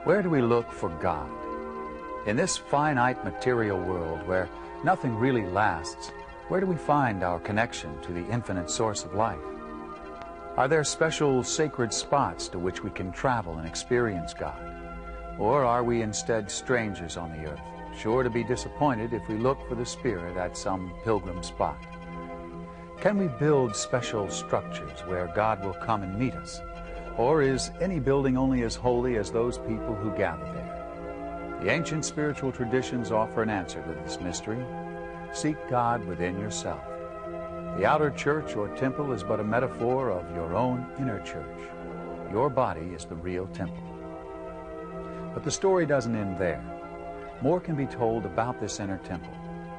Where do we look for God? In this finite material world where nothing really lasts, where do we find our connection to the infinite source of life? Are there special sacred spots to which we can travel and experience God? Or are we instead strangers on the earth, sure to be disappointed if we look for the Spirit at some pilgrim spot? Can we build special structures where God will come and meet us? Or is any building only as holy as those people who gather there? The ancient spiritual traditions offer an answer to this mystery. Seek God within yourself. The outer church or temple is but a metaphor of your own inner church. Your body is the real temple. But the story doesn't end there. More can be told about this inner temple.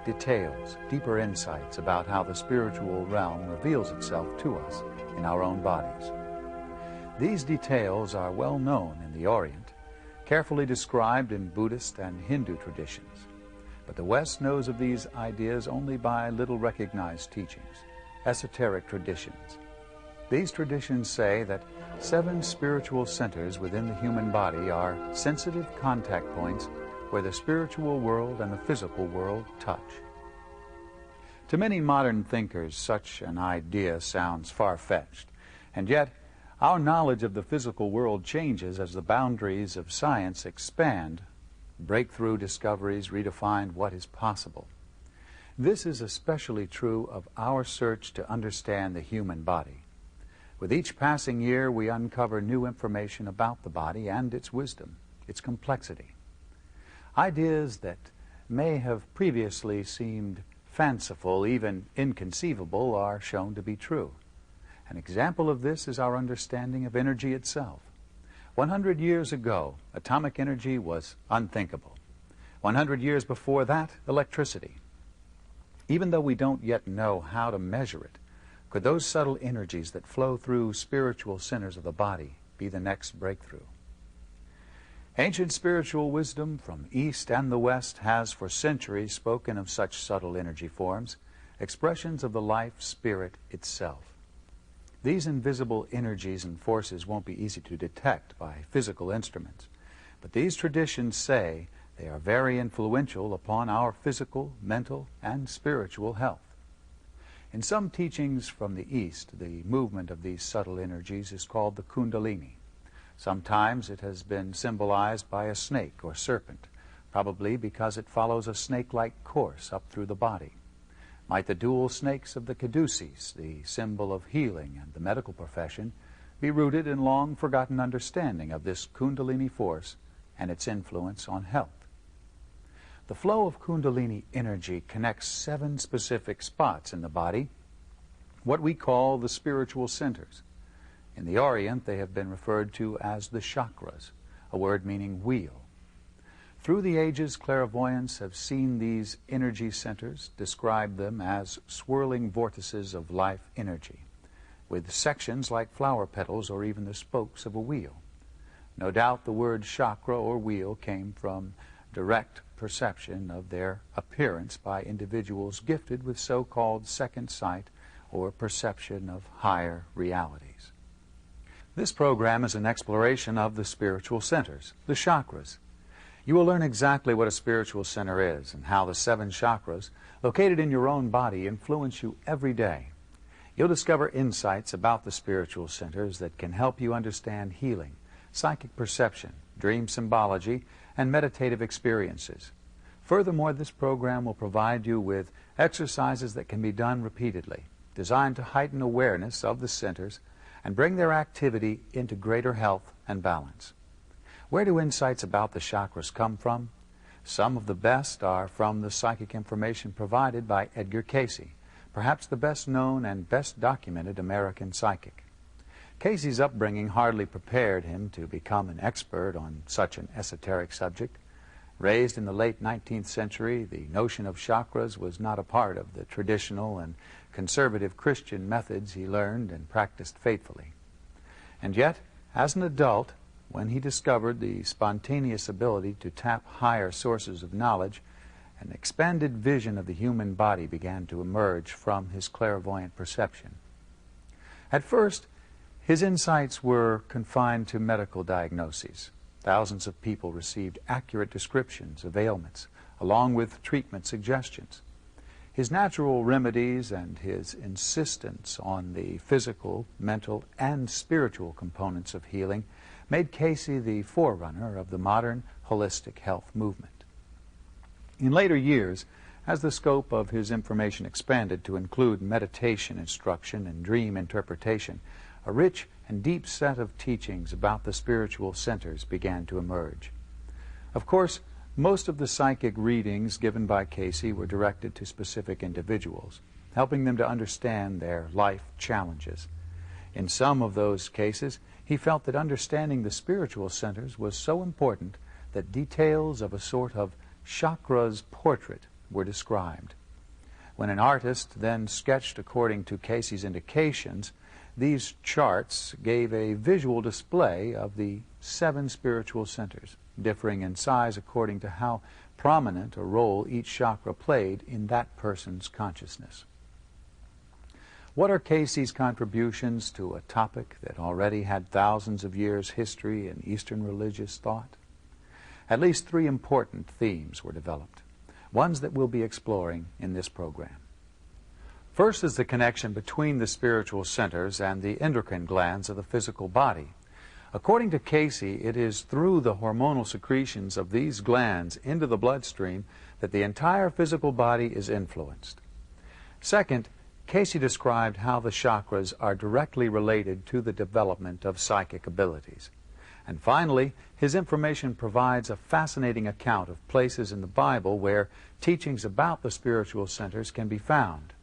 Details, deeper insights about how the spiritual realm reveals itself to us in our own bodies. These details are well known in the Orient, carefully described in Buddhist and Hindu traditions. But the West knows of these ideas only by little recognized teachings, esoteric traditions. These traditions say that 7 spiritual centers within the human body are sensitive contact points where the spiritual world and the physical world touch. To many modern thinkers, such an idea sounds far-fetched, and yet our knowledge of the physical world changes as the boundaries of science expand. Breakthrough discoveries redefine what is possible. This is especially true of our search to understand the human body. With each passing year, we uncover new information about the body and its wisdom, its complexity. Ideas that may have previously seemed fanciful, even inconceivable, are shown to be true. An example of this is our understanding of energy itself. 100 years ago, atomic energy was unthinkable. 100 years before that, electricity. Even though we don't yet know how to measure it, could those subtle energies that flow through spiritual centers of the body be the next breakthrough? Ancient spiritual wisdom from East and the West has for centuries spoken of such subtle energy forms, expressions of the life spirit itself. These invisible energies and forces won't be easy to detect by physical instruments, but these traditions say they are very influential upon our physical, mental, and spiritual health. In some teachings from the East, the movement of these subtle energies is called the Kundalini. Sometimes it has been symbolized by a snake or serpent, probably because it follows a snake-like course up through the body. Might the dual snakes of the caduceus, the symbol of healing and the medical profession, be rooted in long-forgotten understanding of this Kundalini force and its influence on health? The flow of Kundalini energy connects 7 specific spots in the body, what we call the spiritual centers. In the Orient, they have been referred to as the chakras, a word meaning wheel. Through the ages, clairvoyants have seen these energy centers, described them as swirling vortices of life energy, with sections like flower petals or even the spokes of a wheel. No doubt the word chakra or wheel came from direct perception of their appearance by individuals gifted with so-called second sight or perception of higher realities. This program is an exploration of the spiritual centers, the chakras. You will learn exactly what a spiritual center is and how the 7 chakras located in your own body influence you every day. You'll discover insights about the spiritual centers that can help you understand healing, psychic perception, dream symbology, and meditative experiences. Furthermore, this program will provide you with exercises that can be done repeatedly, designed to heighten awareness of the centers and bring their activity into greater health and balance. Where do insights about the chakras come from? Some of the best are from the psychic information provided by Edgar Cayce, perhaps the best known and best documented American psychic. Cayce's upbringing hardly prepared him to become an expert on such an esoteric subject. Raised in the late 19th century, the notion of chakras was not a part of the traditional and conservative Christian methods he learned and practiced faithfully. And yet, as an adult, when he discovered the spontaneous ability to tap higher sources of knowledge, an expanded vision of the human body began to emerge from his clairvoyant perception. At first, his insights were confined to medical diagnoses. Thousands of people received accurate descriptions of ailments, along with treatment suggestions. His natural remedies and his insistence on the physical, mental, and spiritual components of healing made Cayce the forerunner of the modern holistic health movement. In later years, as the scope of his information expanded to include meditation instruction and dream interpretation, a rich and deep set of teachings about the spiritual centers began to emerge. Of course, most of the psychic readings given by Cayce were directed to specific individuals, helping them to understand their life challenges. In some of those cases, he felt that understanding the spiritual centers was so important that details of a sort of chakras portrait were described. When an artist then sketched according to Cayce's indications, these charts gave a visual display of the 7 spiritual centers, differing in size according to how prominent a role each chakra played in that person's consciousness. What are Cayce's contributions to a topic that already had thousands of years' history in Eastern religious thought? At least 3 important themes were developed, ones that we'll be exploring in this program. First is the connection between the spiritual centers and the endocrine glands of the physical body. According to Cayce, it is through the hormonal secretions of these glands into the bloodstream that the entire physical body is influenced. Second, Cayce described how the chakras are directly related to the development of psychic abilities. And finally, his information provides a fascinating account of places in the Bible where teachings about the spiritual centers can be found.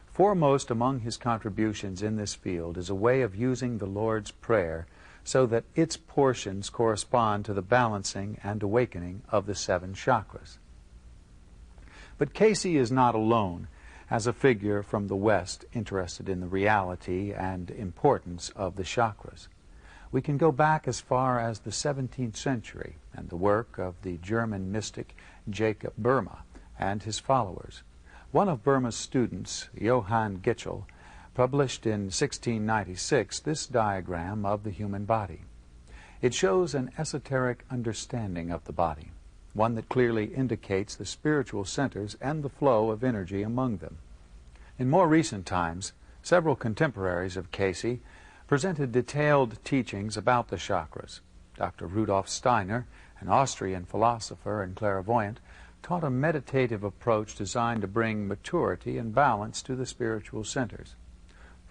Foremost among his contributions in this field is a way of using the Lord's Prayer so that its portions correspond to the balancing and awakening of the 7 chakras. But Cayce is not alone as a figure from the West interested in the reality and importance of the chakras. We can go back as far as the 17th century and the work of the German mystic Jacob Boehme and his followers. One of Boehme's students, Johann Gitchel, published in 1696 this diagram of the human body. It shows an esoteric understanding of the body, one that clearly indicates the spiritual centers and the flow of energy among them. In more recent times, several contemporaries of Cayce presented detailed teachings about the chakras. Dr. Rudolf Steiner, an Austrian philosopher and clairvoyant, taught a meditative approach designed to bring maturity and balance to the spiritual centers.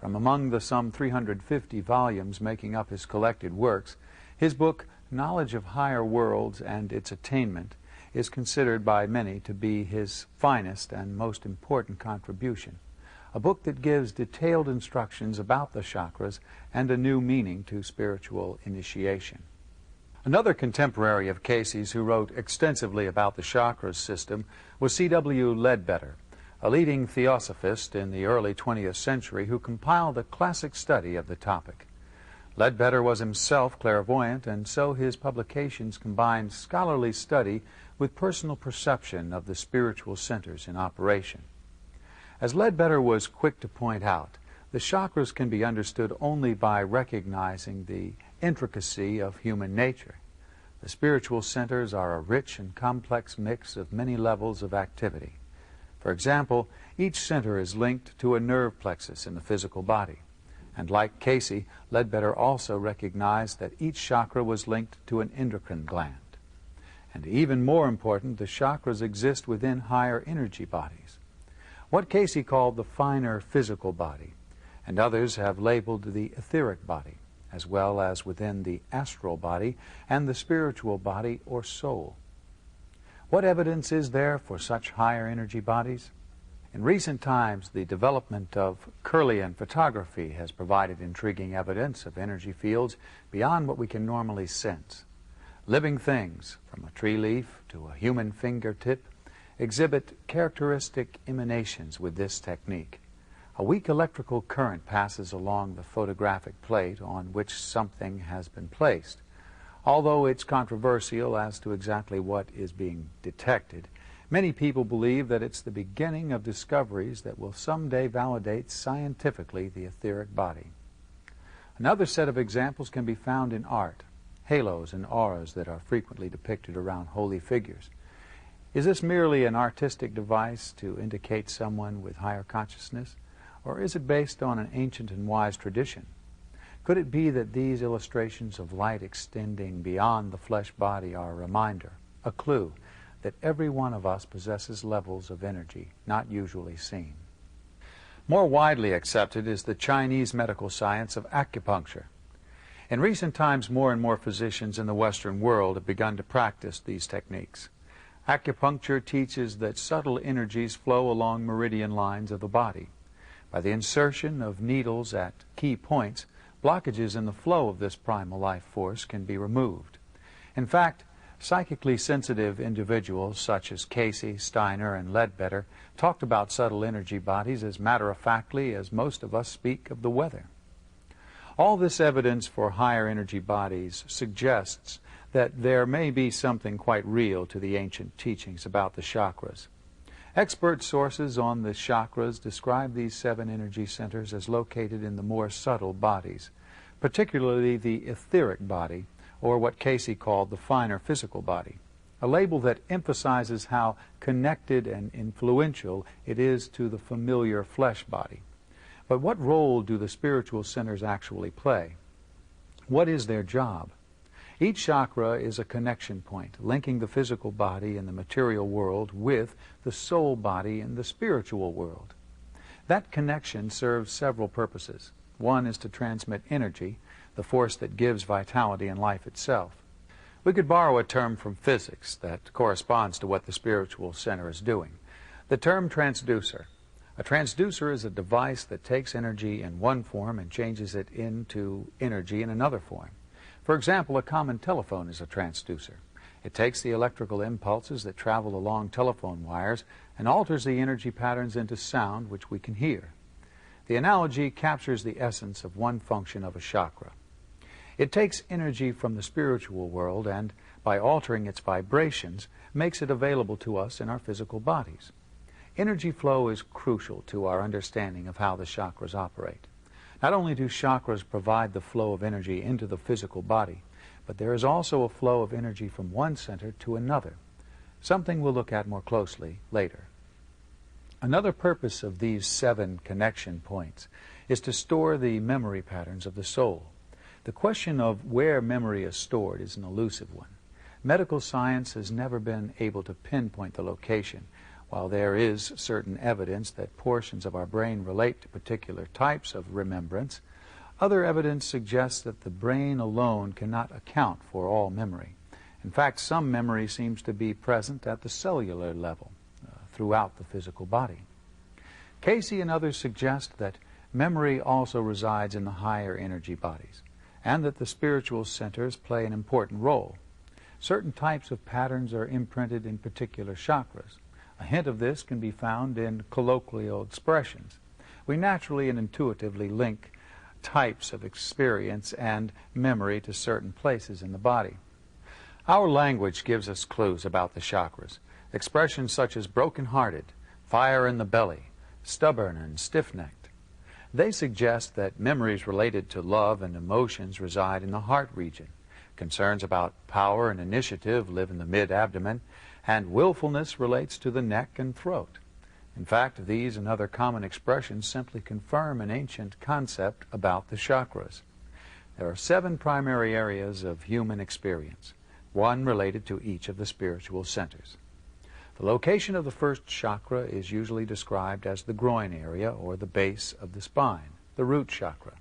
From among the some 350 volumes making up his collected works, his book, Knowledge of Higher Worlds and Its Attainment, is considered by many to be his finest and most important contribution, a book that gives detailed instructions about the chakras and a new meaning to spiritual initiation. Another contemporary of Cayce's who wrote extensively about the chakras system was C.W. Ledbetter, a leading theosophist in the early 20th century who compiled a classic study of the topic. Ledbetter was himself clairvoyant, and so his publications combined scholarly study with personal perception of the spiritual centers in operation. As Ledbetter was quick to point out, the chakras can be understood only by recognizing the intricacy of human nature. The spiritual centers are a rich and complex mix of many levels of activity. For example, each center is linked to a nerve plexus in the physical body. And like Cayce, Ledbetter also recognized that each chakra was linked to an endocrine gland. And even more important, the chakras exist within higher energy bodies, what Cayce called the finer physical body, and others have labeled the etheric body, as well as within the astral body and the spiritual body or soul. What evidence is there for such higher energy bodies? In recent times, the development of Kirlian photography has provided intriguing evidence of energy fields beyond what we can normally sense. Living things, from a tree leaf to a human fingertip, exhibit characteristic emanations with this technique. A weak electrical current passes along the photographic plate on which something has been placed. Although it's controversial as to exactly what is being detected, many people believe that it's the beginning of discoveries that will someday validate scientifically the etheric body. Another set of examples can be found in art. halos and auras that are frequently depicted around holy figures. Is this merely an artistic device to indicate someone with higher consciousness, or is it based on an ancient and wise tradition? Could it be that these illustrations of light extending beyond the flesh body are a reminder, a clue, that every one of us possesses levels of energy not usually seen? More widely accepted is the Chinese medical science of acupuncture. In recent times, more and more physicians in the Western world have begun to practice these techniques. Acupuncture teaches that subtle energies flow along meridian lines of the body. By the insertion of needles at key points, blockages in the flow of this primal life force can be removed. In fact, psychically sensitive individuals such as Cayce, Steiner, and Ledbetter talked about subtle energy bodies as matter-of-factly as most of us speak of the weather. All this evidence for higher energy bodies suggests that there may be something quite real to the ancient teachings about the chakras. Expert sources on the chakras describe these 7 energy centers as located in the more subtle bodies, particularly the etheric body, or what Cayce called the finer physical body, a label that emphasizes how connected and influential it is to the familiar flesh body. But what role do the spiritual centers actually play? What is their job? Each chakra is a connection point, linking the physical body in the material world with the soul body in the spiritual world. That connection serves several purposes. One is to transmit energy, the force that gives vitality in life itself. We could borrow a term from physics that corresponds to what the spiritual center is doing. The term transducer. A transducer is a device that takes energy in one form and changes it into energy in another form. For example, a common telephone is a transducer. It takes the electrical impulses that travel along telephone wires and alters the energy patterns into sound which we can hear. The analogy captures the essence of one function of a chakra. It takes energy from the spiritual world and, by altering its vibrations, makes it available to us in our physical bodies. Energy flow is crucial to our understanding of how the chakras operate. Not only do chakras provide the flow of energy into the physical body, but there is also a flow of energy from one center to another, something we'll look at more closely later. Another purpose of these 7 connection points is to store the memory patterns of the soul. The question of where memory is stored is an elusive one. Medical science has never been able to pinpoint the location. While there is certain evidence that portions of our brain relate to particular types of remembrance, other evidence suggests that the brain alone cannot account for all memory. In fact, some memory seems to be present at the cellular level throughout the physical body. Cayce and others suggest that memory also resides in the higher energy bodies, and that the spiritual centers play an important role. Certain types of patterns are imprinted in particular chakras. A hint of this can be found in colloquial expressions. We naturally and intuitively link types of experience and memory to certain places in the body. Our language gives us clues about the chakras. Expressions such as broken-hearted, fire in the belly, stubborn and stiff-necked. They suggest that memories related to love and emotions reside in the heart region. Concerns about power and initiative live in the mid-abdomen, and willfulness relates to the neck and throat. In fact, these and other common expressions simply confirm an ancient concept about the chakras. There are 7 primary areas of human experience, one related to each of the spiritual centers. The location of the first chakra is usually described as the groin area or the base of the spine, the root chakra.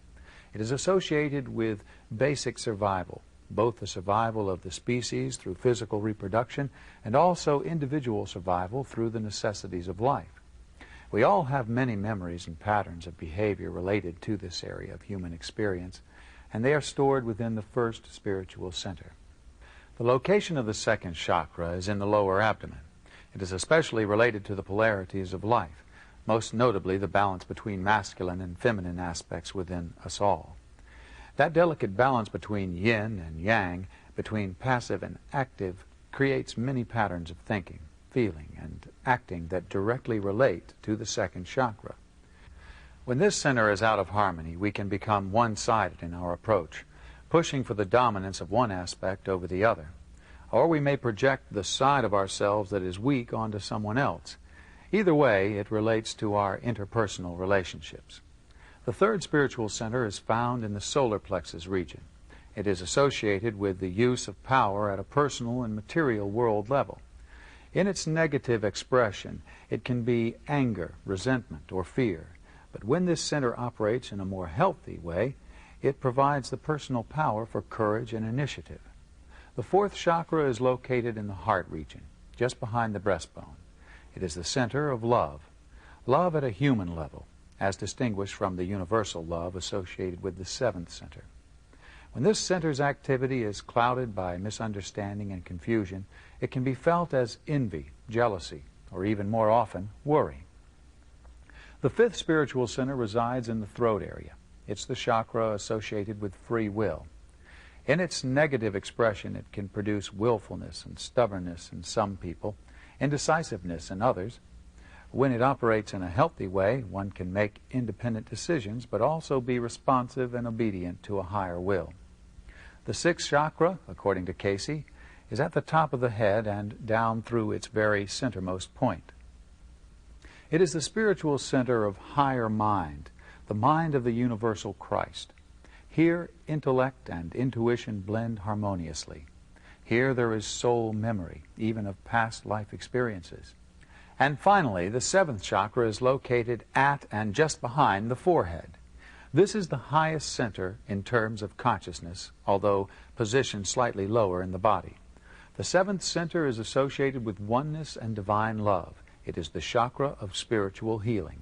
It is associated with basic survival, both the survival of the species through physical reproduction and also individual survival through the necessities of life. We all have many memories and patterns of behavior related to this area of human experience, and they are stored within the first spiritual center. The location of the second chakra is in the lower abdomen. It is especially related to the polarities of life, most notably the balance between masculine and feminine aspects within us all. That delicate balance between yin and yang, between passive and active, creates many patterns of thinking, feeling, and acting that directly relate to the second chakra. When this center is out of harmony, we can become one-sided in our approach. pushing for the dominance of one aspect over the other. Or we may project the side of ourselves that is weak onto someone else. Either way, it relates to our interpersonal relationships. The third spiritual center is found in the solar plexus region. It is associated with the use of power at a personal and material world level. In its negative expression, it can be anger, resentment, or fear. But when this center operates in a more healthy way, it provides the personal power for courage and initiative. The fourth chakra is located in the heart region, just behind the breastbone. It is the center of love. Love at a human level, as distinguished from the universal love associated with the seventh center. When this center's activity is clouded by misunderstanding and confusion, it can be felt as envy, jealousy, or even more often, worry. The fifth spiritual center resides in the throat area. It's the chakra associated with free will. In its negative expression, it can produce willfulness and stubbornness in some people, indecisiveness in others. When it operates in a healthy way, one can make independent decisions, but also be responsive and obedient to a higher will. The sixth chakra, according to Cayce, is at the top of the head and down through its very centermost point. It is the spiritual center of higher mind, the mind of the universal Christ. Here, intellect and intuition blend harmoniously. Here there is soul memory, even of past life experiences. And finally, the seventh chakra is located at and just behind the forehead. This is the highest center in terms of consciousness, although positioned slightly lower in the body. The seventh center is associated with oneness and divine love. It is the chakra of spiritual healing.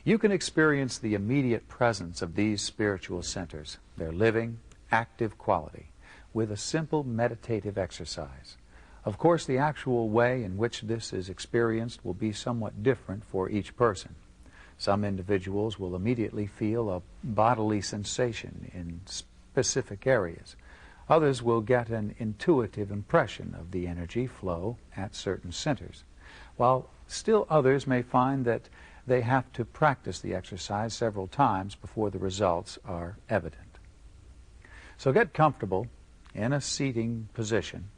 You can experience the immediate presence of these spiritual centers, their living, active quality, with a simple meditative exercise. Of course, the actual way in which this is experienced will be somewhat different for each person. Some individuals will immediately feel a bodily sensation in specific areas. Others will get an intuitive impression of the energy flow at certain centers, while still others may find that they have to practice the exercise several times before the results are evident. So get comfortable in a seating position.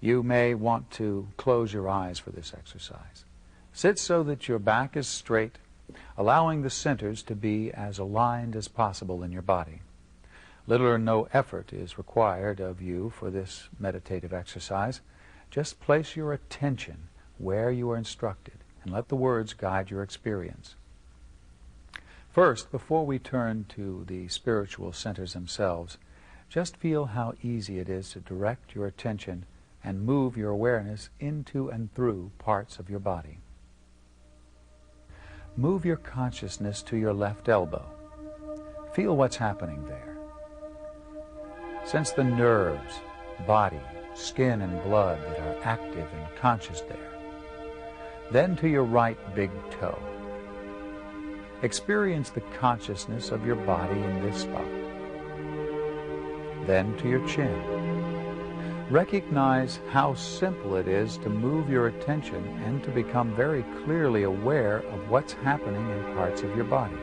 You may want to close your eyes for this exercise. Sit so that your back is straight, allowing the centers to be as aligned as possible in your body. Little or no effort is required of you for this meditative exercise. Just place your attention where you are instructed and let the words guide your experience. First, before we turn to the spiritual centers themselves, just feel how easy it is to direct your attention and move your awareness into and through parts of your body. Move your consciousness to your left elbow. Feel what's happening there. Sense the nerves, body, skin, and blood that are active and conscious there. Then to your right big toe. Experience the consciousness of your body in this spot. Then to your chin. Recognize how simple it is to move your attention and to become very clearly aware of what's happening in parts of your body.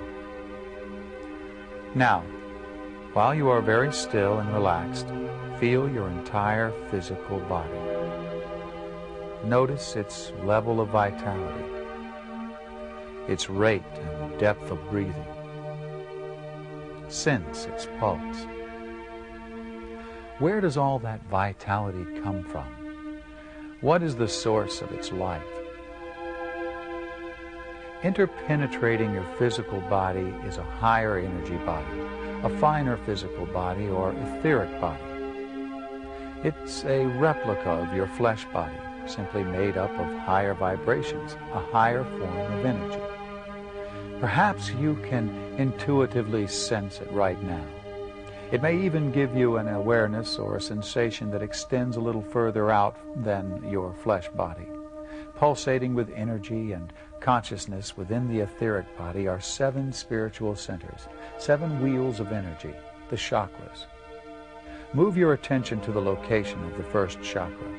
Now, while you are very still and relaxed, feel your entire physical body. Notice its level of vitality, its rate and depth of breathing. Sense its pulse. Where does all that vitality come from? What is the source of its life? Interpenetrating your physical body is a higher energy body, a finer physical body, or etheric body. It's a replica of your flesh body, simply made up of higher vibrations, a higher form of energy. Perhaps you can intuitively sense it right now. It may even give you an awareness or a sensation that extends a little further out than your flesh body. Pulsating with energy and consciousness within the etheric body are 7 spiritual centers, 7 wheels of energy, the chakras. Move your attention to the location of the first chakra,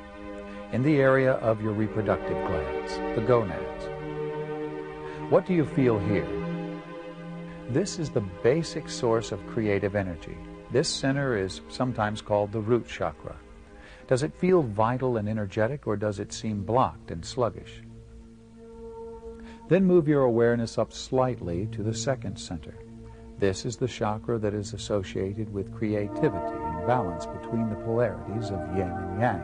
in the area of your reproductive glands, the gonads. What do you feel here? This is the basic source of creative energy, This center is sometimes called the root chakra. Does it feel vital and energetic, or does it seem blocked and sluggish? Then move your awareness up slightly to the second center. This is the chakra that is associated with creativity and balance between the polarities of yin and yang.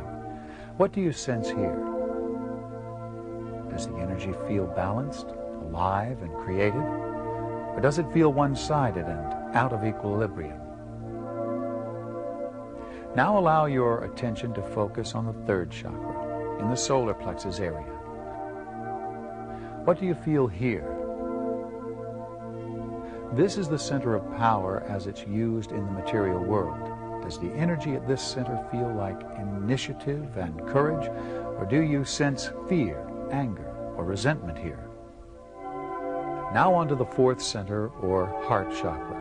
What do you sense here? Does the energy feel balanced, alive, and creative? Or does it feel one-sided and out of equilibrium? Now allow your attention to focus on the third chakra, in the solar plexus area. What do you feel here? This is the center of power as it's used in the material world. Does the energy at this center feel like initiative and courage, or do you sense fear, anger, or resentment here? Now on to the fourth center, or heart chakra.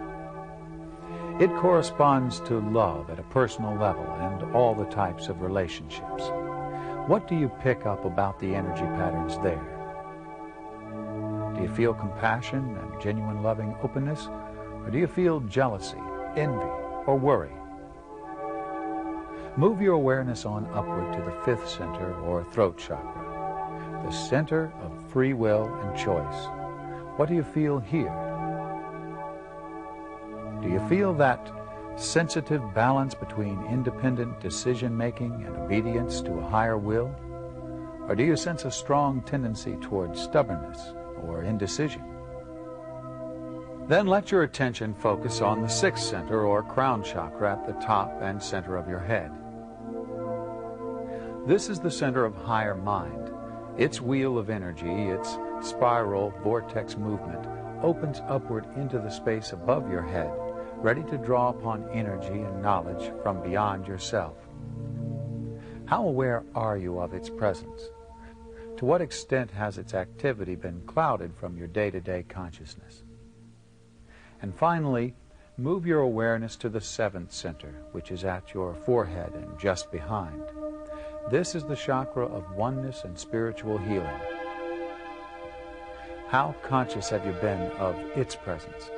It corresponds to love at a personal level and all the types of relationships. What do you pick up about the energy patterns there? Do you feel compassion and genuine loving openness, or do you feel jealousy, envy, or worry? Move your awareness on upward to the fifth center, or throat chakra, the center of free will and choice. What do you feel here? Do you feel that sensitive balance between independent decision-making and obedience to a higher will? Or do you sense a strong tendency towards stubbornness or indecision? Then let your attention focus on the sixth center, or crown chakra, at the top and center of your head. This is the center of higher mind. Its wheel of energy, its spiral vortex movement, opens upward into the space above your head, ready to draw upon energy and knowledge from beyond yourself. How aware are you of its presence? To what extent has its activity been clouded from your day-to-day consciousness? And finally, move your awareness to the seventh center, which is at your forehead and just behind. This is the chakra of oneness and spiritual healing. How conscious have you been of its presence?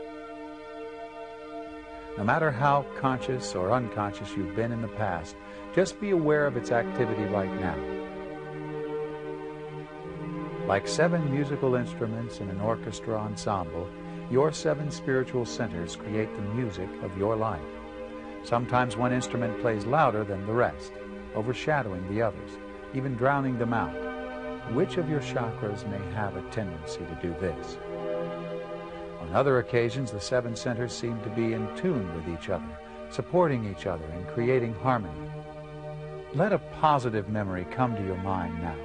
No matter how conscious or unconscious you've been in the past, just be aware of its activity right now. Like 7 musical instruments in an orchestra ensemble, your 7 spiritual centers create the music of your life. Sometimes one instrument plays louder than the rest, overshadowing the others, even drowning them out. Which of your chakras may have a tendency to do this? On other occasions, the 7 centers seem to be in tune with each other, supporting each other and creating harmony. Let a positive memory come to your mind now,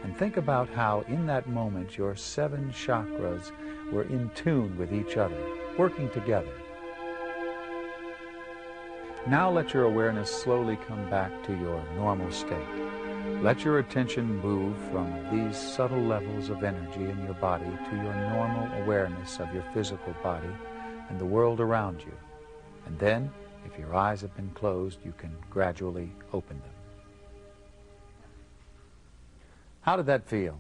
and think about how in that moment your 7 chakras were in tune with each other, working together. Now let your awareness slowly come back to your normal state. Let your attention move from these subtle levels of energy in your body to your normal awareness of your physical body and the world around you. And then, if your eyes have been closed, you can gradually open them. How did that feel?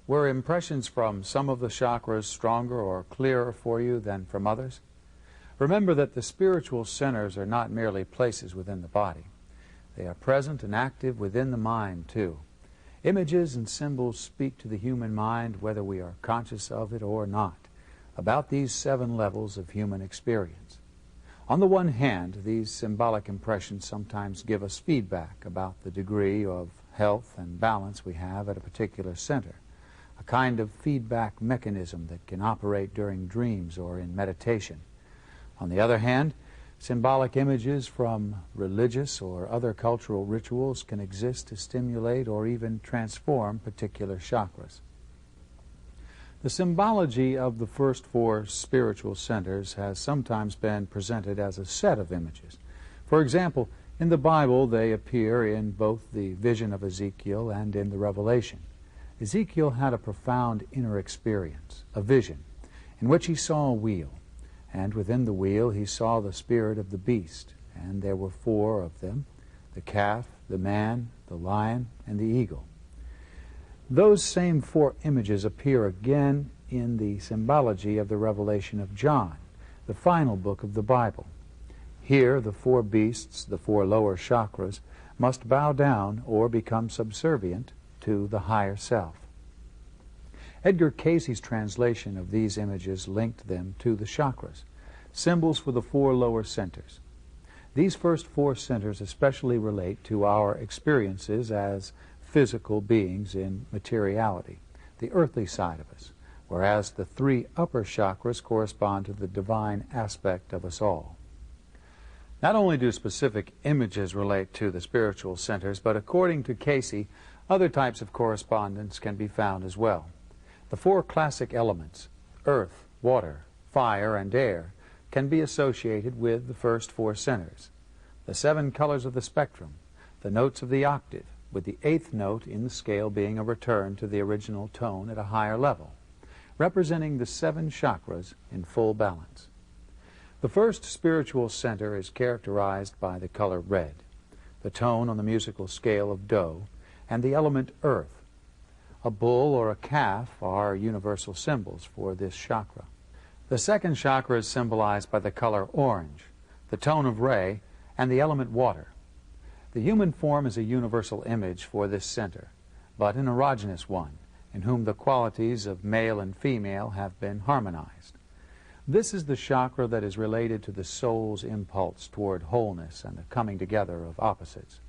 Were impressions from some of the chakras stronger or clearer for you than from others? Remember that the spiritual centers are not merely places within the body. They are present and active within the mind, too. Images and symbols speak to the human mind, whether we are conscious of it or not, about these 7 levels of human experience. On the one hand, these symbolic impressions sometimes give us feedback about the degree of health and balance we have at a particular center, a kind of feedback mechanism that can operate during dreams or in meditation. On the other hand, symbolic images from religious or other cultural rituals can exist to stimulate or even transform particular chakras. The symbology of the first 4 spiritual centers has sometimes been presented as a set of images. For example, in the Bible they appear in both the vision of Ezekiel and in the Revelation. Ezekiel had a profound inner experience, a vision, in which he saw a wheel. And within the wheel he saw the spirit of the beast, and there were 4 of them, the calf, the man, the lion, and the eagle. Those same 4 images appear again in the symbology of the Revelation of John, the final book of the Bible. Here, the four beasts, the four lower chakras, must bow down or become subservient to the higher self. Edgar Cayce's translation of these images linked them to the chakras, symbols for the four lower centers. These first four centers especially relate to our experiences as physical beings in materiality, the earthly side of us, whereas the three upper chakras correspond to the divine aspect of us all. Not only do specific images relate to the spiritual centers, but according to Cayce, other types of correspondence can be found as well. The four classic elements, earth, water, fire, and air, can be associated with the first four centers. The 7 colors of the spectrum, the notes of the octave, with the 8th note in the scale being a return to the original tone at a higher level, representing the 7 chakras in full balance. The first spiritual center is characterized by the color red, the tone on the musical scale of Do, and the element earth. A bull or a calf are universal symbols for this chakra. The second chakra is symbolized by the color orange, the tone of Re, and the element water. The human form is a universal image for this center, but an erogenous one, in whom the qualities of male and female have been harmonized. This is the chakra that is related to the soul's impulse toward wholeness and the coming together of opposites.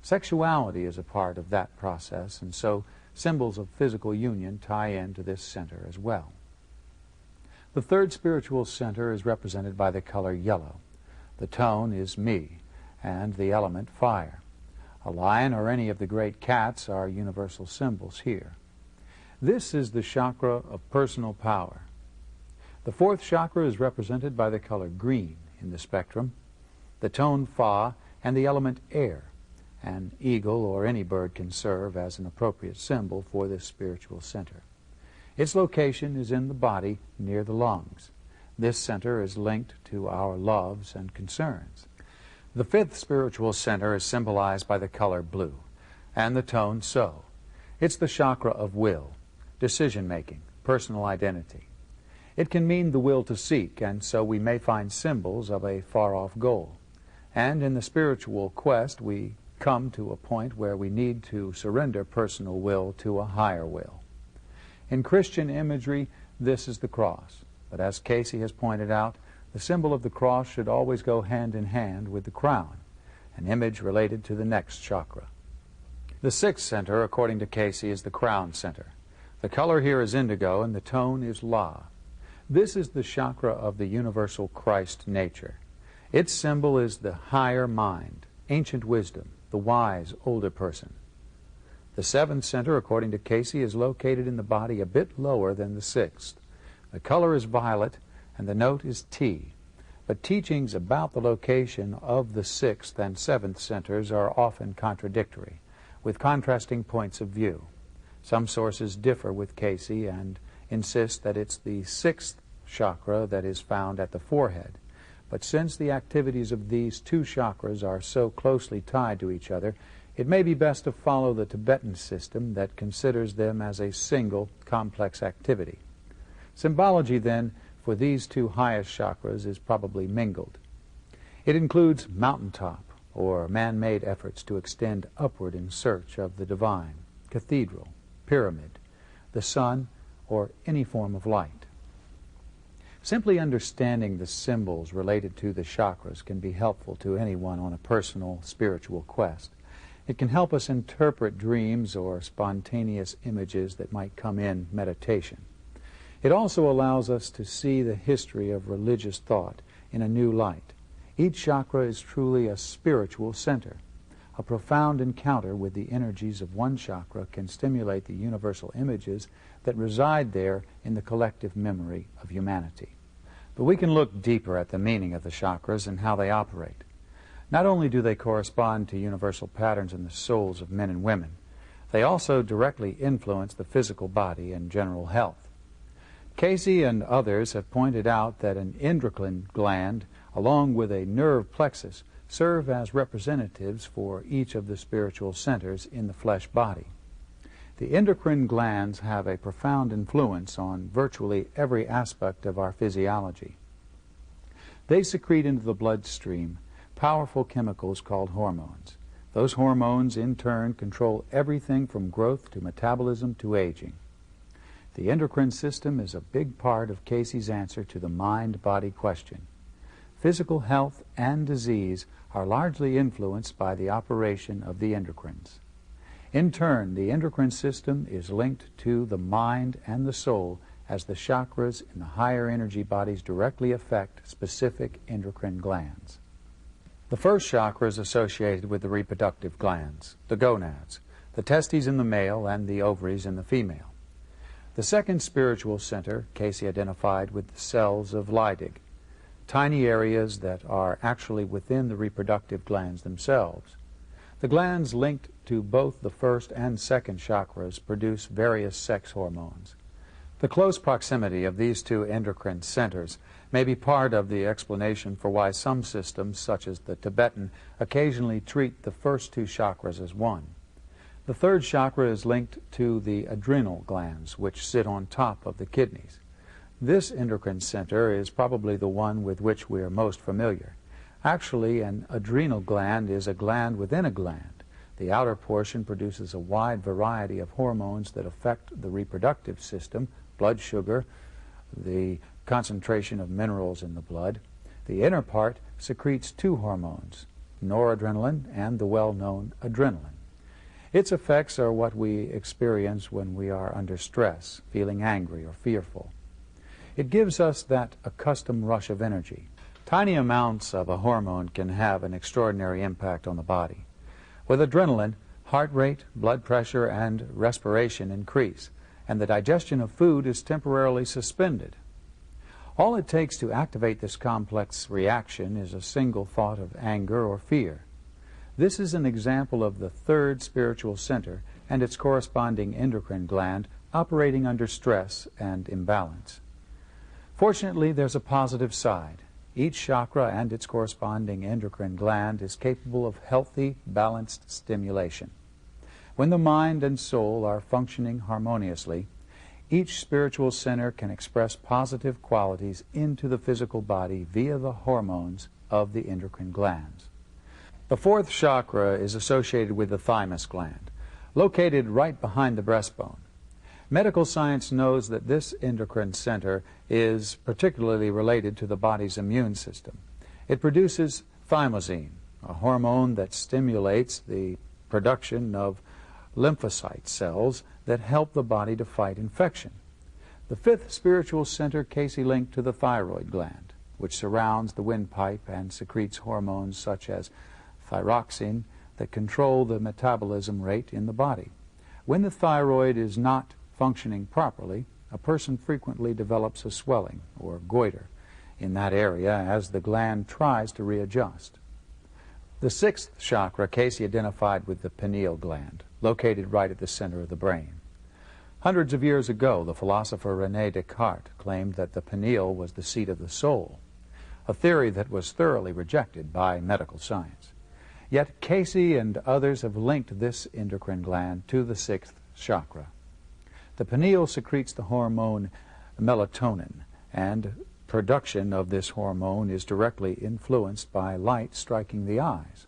Sexuality is a part of that process, and so symbols of physical union tie into this center as well. The third spiritual center is represented by the color yellow. The tone is Mi, and the element fire. A lion or any of the great cats are universal symbols here. This is the chakra of personal power. The fourth chakra is represented by the color green in the spectrum, the tone Fa, and the element air. An eagle or any bird can serve as an appropriate symbol for this spiritual center. Its location is in the body near the lungs. This center is linked to our loves and concerns. The fifth spiritual center is symbolized by the color blue and the tone So. It's the chakra of will, decision-making, personal identity. It can mean the will to seek, and so we may find symbols of a far-off goal. And in the spiritual quest, we come to a point where we need to surrender personal will to a higher will. In Christian imagery, this is the cross. But as Cayce has pointed out, the symbol of the cross should always go hand in hand with the crown, an image related to the next chakra. The sixth center, according to Cayce, is the crown center. The color here is indigo, and the tone is La. This is the chakra of the universal Christ nature. Its symbol is the higher mind, ancient wisdom, the wise older person. The seventh center, according to Cayce, is located in the body a bit lower than the sixth. The color is violet, and the note is T. But teachings about the location of the sixth and seventh centers are often contradictory, with contrasting points of view. Some sources differ with Cayce and insist that it's the sixth chakra that is found at the forehead. But since the activities of these two chakras are so closely tied to each other, it may be best to follow the Tibetan system that considers them as a single, complex activity. Symbology, then, for these two highest chakras is probably mingled. It includes mountaintop, or man-made efforts to extend upward in search of the divine, cathedral, pyramid, the sun, or any form of light. Simply understanding the symbols related to the chakras can be helpful to anyone on a personal spiritual quest. It can help us interpret dreams or spontaneous images that might come in meditation. It also allows us to see the history of religious thought in a new light. Each chakra is truly a spiritual center. A profound encounter with the energies of one chakra can stimulate the universal images that reside there in the collective memory of humanity. But we can look deeper at the meaning of the chakras and how they operate. Not only do they correspond to universal patterns in the souls of men and women, they also directly influence the physical body and general health. Cayce and others have pointed out that an endocrine gland, along with a nerve plexus, serve as representatives for each of the spiritual centers in the flesh body. The endocrine glands have a profound influence on virtually every aspect of our physiology. They secrete into the bloodstream powerful chemicals called hormones. Those hormones, in turn, control everything from growth to metabolism to aging. The endocrine system is a big part of Cayce's answer to the mind-body question. Physical health and disease are largely influenced by the operation of the endocrines. In turn, the endocrine system is linked to the mind and the soul, as the chakras in the higher energy bodies directly affect specific endocrine glands. The first chakra is associated with the reproductive glands, the gonads, the testes in the male and the ovaries in the female. The second spiritual center Cayce identified with the cells of Leydig, tiny areas that are actually within the reproductive glands themselves. The glands linked to both the first and second chakras produce various sex hormones. The close proximity of these two endocrine centers may be part of the explanation for why some systems, such as the Tibetan, occasionally treat the first two chakras as one. The third chakra is linked to the adrenal glands, which sit on top of the kidneys. This endocrine center is probably the one with which we are most familiar. Actually, an adrenal gland is a gland within a gland. The outer portion produces a wide variety of hormones that affect the reproductive system, blood sugar, the concentration of minerals in the blood. The inner part secretes two hormones, noradrenaline and the well-known adrenaline. Its effects are what we experience when we are under stress, feeling angry or fearful. It gives us that accustomed rush of energy. Tiny amounts of a hormone can have an extraordinary impact on the body. With adrenaline, heart rate, blood pressure, and respiration increase, and the digestion of food is temporarily suspended. All it takes to activate this complex reaction is a single thought of anger or fear. This is an example of the third spiritual center and its corresponding endocrine gland operating under stress and imbalance. Fortunately, there's a positive side. Each chakra and its corresponding endocrine gland is capable of healthy, balanced stimulation. When the mind and soul are functioning harmoniously, each spiritual center can express positive qualities into the physical body via the hormones of the endocrine glands. The fourth chakra is associated with the thymus gland, located right behind the breastbone. Medical science knows that this endocrine center is particularly related to the body's immune system. It produces thymosin, a hormone that stimulates the production of lymphocyte cells that help the body to fight infection. The fifth spiritual center Cayce linked to the thyroid gland, which surrounds the windpipe and secretes hormones such as thyroxine that control the metabolism rate in the body. When the thyroid is not functioning properly, a person frequently develops a swelling or goiter in that area as the gland tries to readjust. The sixth chakra Cayce identified with the pineal gland, located right at the center of the brain. Hundreds of years ago, the philosopher René Descartes claimed that the pineal was the seat of the soul, a theory that was thoroughly rejected by medical science. Yet Cayce and others have linked this endocrine gland to the sixth chakra. The pineal secretes the hormone melatonin, and production of this hormone is directly influenced by light striking the eyes.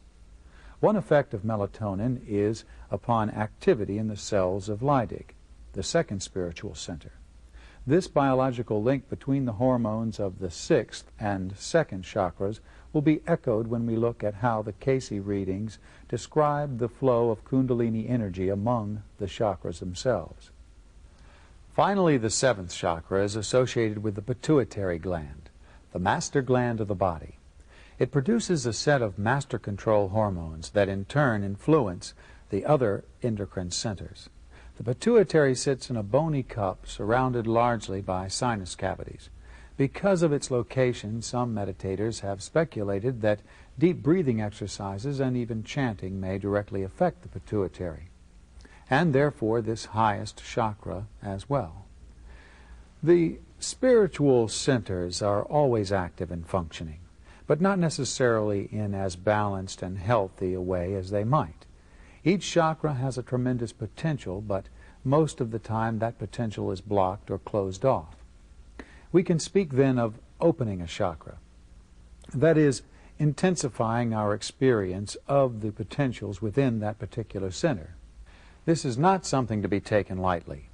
One effect of melatonin is upon activity in the cells of Leydig, the second spiritual center. This biological link between the hormones of the sixth and second chakras will be echoed when we look at how the Cayce readings describe the flow of Kundalini energy among the chakras themselves. Finally, the seventh chakra is associated with the pituitary gland, the master gland of the body. It produces a set of master control hormones that in turn influence the other endocrine centers. The pituitary sits in a bony cup surrounded largely by sinus cavities. Because of its location, some meditators have speculated that deep breathing exercises and even chanting may directly affect the pituitary, and therefore this highest chakra as well. The spiritual centers are always active and functioning, but not necessarily in as balanced and healthy a way as they might. Each chakra has a tremendous potential, but most of the time that potential is blocked or closed off. We can speak then of opening a chakra. That is, intensifying our experience of the potentials within that particular center. This is not something to be taken lightly.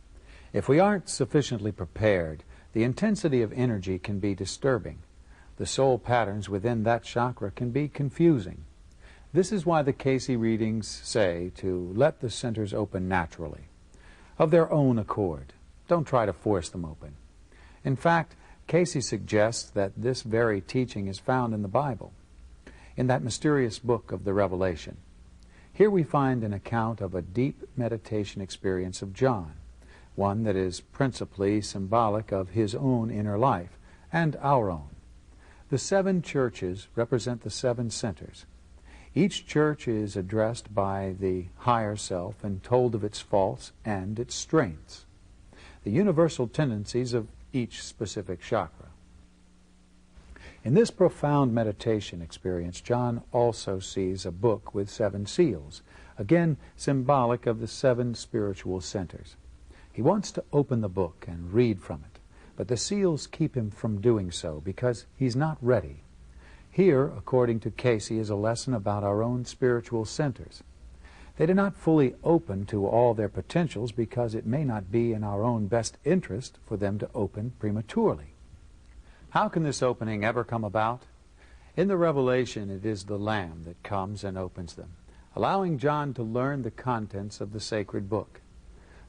If we aren't sufficiently prepared, the intensity of energy can be disturbing. The soul patterns within that chakra can be confusing. This is why the Cayce readings say to let the centers open naturally, of their own accord. Don't try to force them open. In fact, Cayce suggests that this very teaching is found in the Bible, in that mysterious book of the Revelation. Here we find an account of a deep meditation experience of John, one that is principally symbolic of his own inner life and our own. The 7 churches represent the 7 centers. Each church is addressed by the higher self and told of its faults and its strengths, the universal tendencies of each specific chakra. In this profound meditation experience, John also sees a book with 7 seals, again symbolic of the 7 spiritual centers. He wants to open the book and read from it, but the seals keep him from doing so because he's not ready. Here, according to Cayce, is a lesson about our own spiritual centers. They do not fully open to all their potentials because it may not be in our own best interest for them to open prematurely. How can this opening ever come about? In the Revelation, it is the Lamb that comes and opens them, allowing John to learn the contents of the sacred book.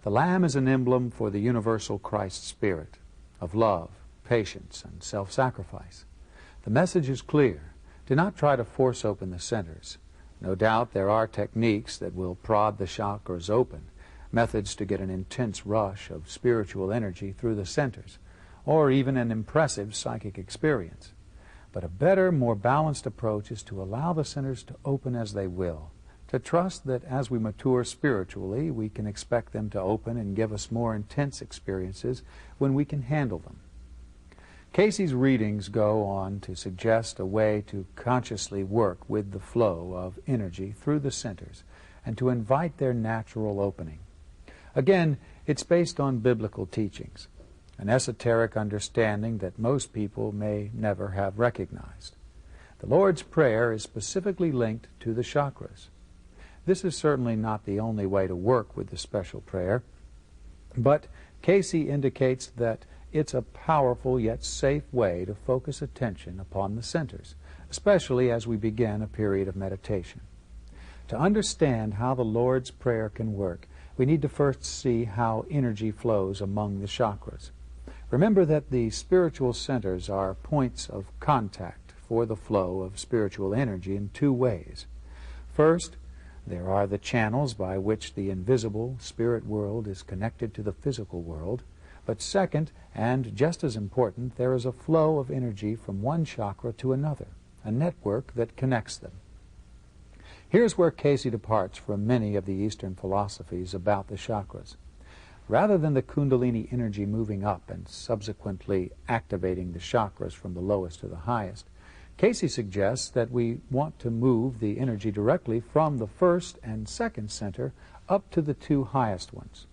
The Lamb is an emblem for the universal Christ spirit of love, patience, and self-sacrifice. The message is clear. Do not try to force open the centers. No doubt there are techniques that will prod the chakras open, methods to get an intense rush of spiritual energy through the centers, or even an impressive psychic experience. But a better, more balanced approach is to allow the centers to open as they will, to trust that as we mature spiritually, we can expect them to open and give us more intense experiences when we can handle them. Cayce's readings go on to suggest a way to consciously work with the flow of energy through the centers and to invite their natural opening. Again, it's based on biblical teachings, an esoteric understanding that most people may never have recognized. The Lord's Prayer is specifically linked to the chakras. This is certainly not the only way to work with the special prayer, but Cayce indicates that it's a powerful yet safe way to focus attention upon the centers, especially as we begin a period of meditation. To understand how the Lord's Prayer can work, we need to first see how energy flows among the chakras. Remember that the spiritual centers are points of contact for the flow of spiritual energy in 2 ways. First, there are the channels by which the invisible spirit world is connected to the physical world. But second, and just as important, there is a flow of energy from one chakra to another, a network that connects them. Here's where Cayce departs from many of the Eastern philosophies about the chakras. Rather than the Kundalini energy moving up and subsequently activating the chakras from the lowest to the highest, Cayce suggests that we want to move the energy directly from the first and second center up to the 2 highest ones.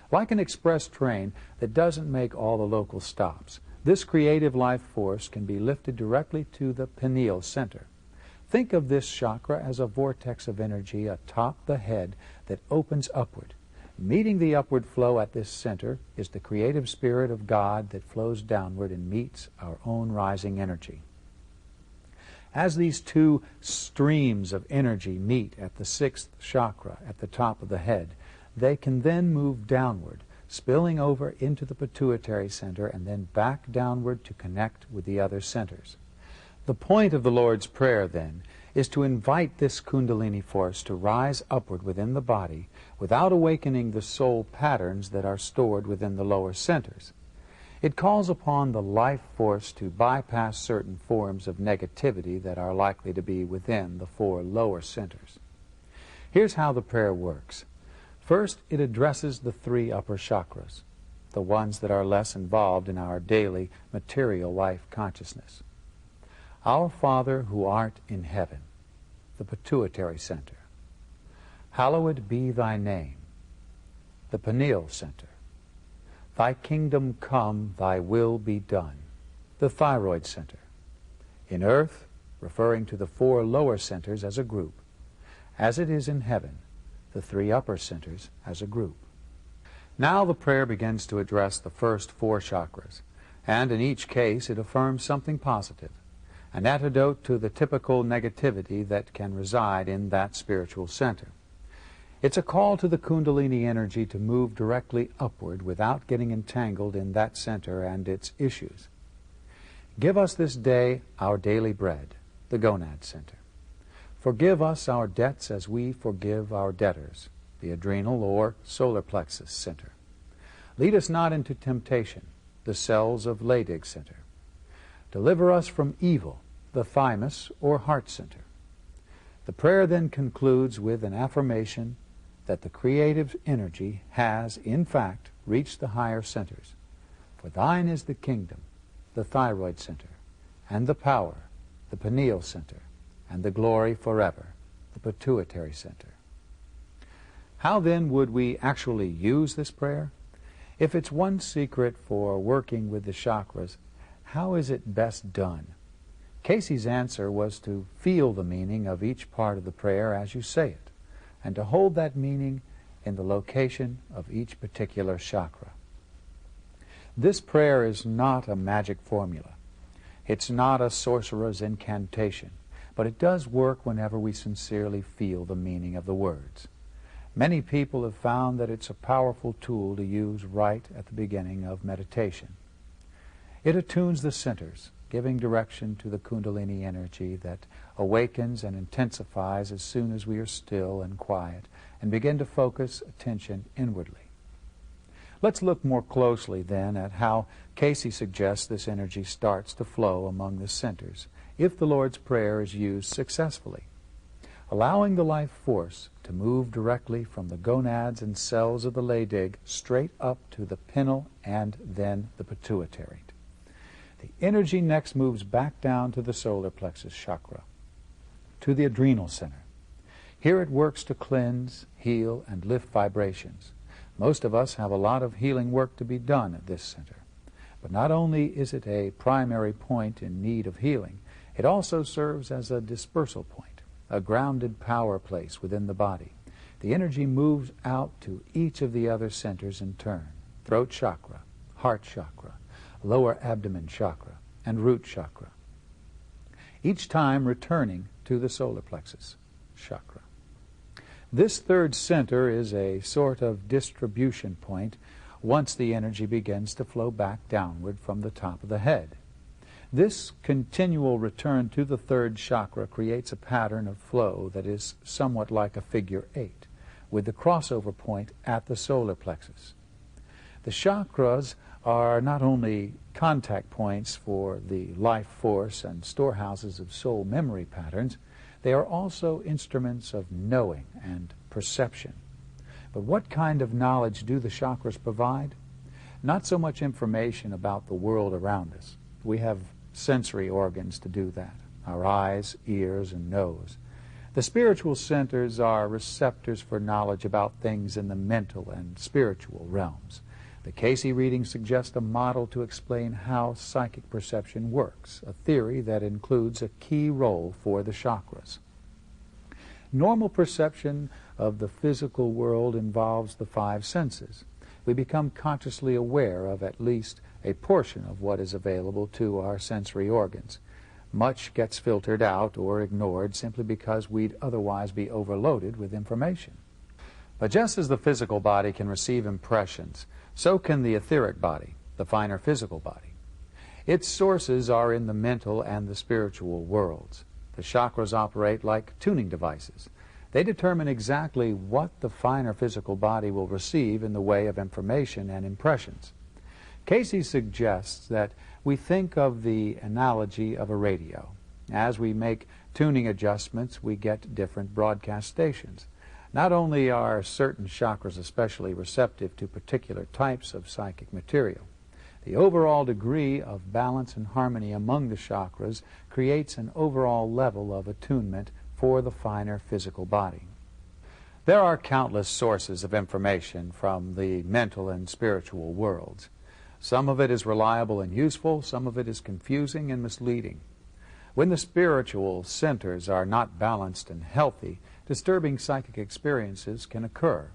Like an express train that doesn't make all the local stops, this creative life force can be lifted directly to the pineal center. Think of this chakra as a vortex of energy atop the head that opens upward. Meeting the upward flow at this center is the creative spirit of God that flows downward and meets our own rising energy. As these 2 streams of energy meet at the 6th chakra at the top of the head, they can then move downward, spilling over into the pituitary center and then back downward to connect with the other centers. The point of the Lord's Prayer, then, is to invite this Kundalini force to rise upward within the body without awakening the soul patterns that are stored within the lower centers. It calls upon the life force to bypass certain forms of negativity that are likely to be within the 4 lower centers. Here's how the prayer works. First, it addresses the 3 upper chakras, the ones that are less involved in our daily material life consciousness. Our Father who art in heaven, the pituitary center. Hallowed be thy name, the pineal center. Thy kingdom come, thy will be done, the thyroid center. In earth referring to the 4 lower centers as a group, as it is in heaven, the 3 upper centers as a group. Now the prayer begins to address the first 4 chakras, and in each case it affirms something positive, an antidote to the typical negativity that can reside in that spiritual center. It's a call to the Kundalini energy to move directly upward without getting entangled in that center and its issues. Give us this day our daily bread, the gonad center. Forgive us our debts as we forgive our debtors, the adrenal or solar plexus center. Lead us not into temptation, the cells of Leydig center. Deliver us from evil, the thymus or heart center. The prayer then concludes with an affirmation that the creative energy has, in fact, reached the higher centers. For thine is the kingdom, the thyroid center, and the power, the pineal center, and the glory forever, the pituitary center. How then would we actually use this prayer? If it's one secret for working with the chakras, how is it best done? Cayce's answer was to feel the meaning of each part of the prayer as you say it, and to hold that meaning in the location of each particular chakra. This prayer is not a magic formula. It's not a sorcerer's incantation, but it does work whenever we sincerely feel the meaning of the words. Many people have found that it's a powerful tool to use right at the beginning of meditation. It attunes the centers, giving direction to the Kundalini energy that awakens and intensifies as soon as we are still and quiet and begin to focus attention inwardly. Let's look more closely then at how Cayce suggests this energy starts to flow among the centers if the Lord's Prayer is used successfully, allowing the life force to move directly from the gonads and cells of the Leydig straight up to the pineal and then the pituitary. The energy next moves back down to the solar plexus chakra, to the adrenal center. Here it works to cleanse, heal, and lift vibrations. Most of us have a lot of healing work to be done at this center. But not only is it a primary point in need of healing, it also serves as a dispersal point, a grounded power place within the body. The energy moves out to each of the other centers in turn: throat chakra, heart chakra, lower abdomen chakra, and root chakra, each time returning to the solar plexus chakra. This third center is a sort of distribution point once the energy begins to flow back downward from the top of the head. This continual return to the third chakra creates a pattern of flow that is somewhat like a figure 8, with the crossover point at the solar plexus. The chakras are not only contact points for the life force and storehouses of soul memory patterns, they are also instruments of knowing and perception. But what kind of knowledge do the chakras provide? Not so much information about the world around us. We have sensory organs to do that: our eyes, ears, and nose. The spiritual centers are receptors for knowledge about things in the mental and spiritual realms. The Cayce reading suggests a model to explain how psychic perception works, a theory that includes a key role for the chakras. Normal perception of the physical world involves the 5 senses. We become consciously aware of at least a portion of what is available to our sensory organs. Much gets filtered out or ignored simply because we'd otherwise be overloaded with information. But just as the physical body can receive impressions, so can the etheric body, the finer physical body. Its sources are in the mental and the spiritual worlds. The chakras operate like tuning devices. They determine exactly what the finer physical body will receive in the way of information and impressions. Cayce suggests that we think of the analogy of a radio. As we make tuning adjustments, we get different broadcast stations. Not only are certain chakras especially receptive to particular types of psychic material, the overall degree of balance and harmony among the chakras creates an overall level of attunement for the finer physical body. There are countless sources of information from the mental and spiritual worlds. Some of it is reliable and useful, some of it is confusing and misleading. When the spiritual centers are not balanced and healthy, disturbing psychic experiences can occur.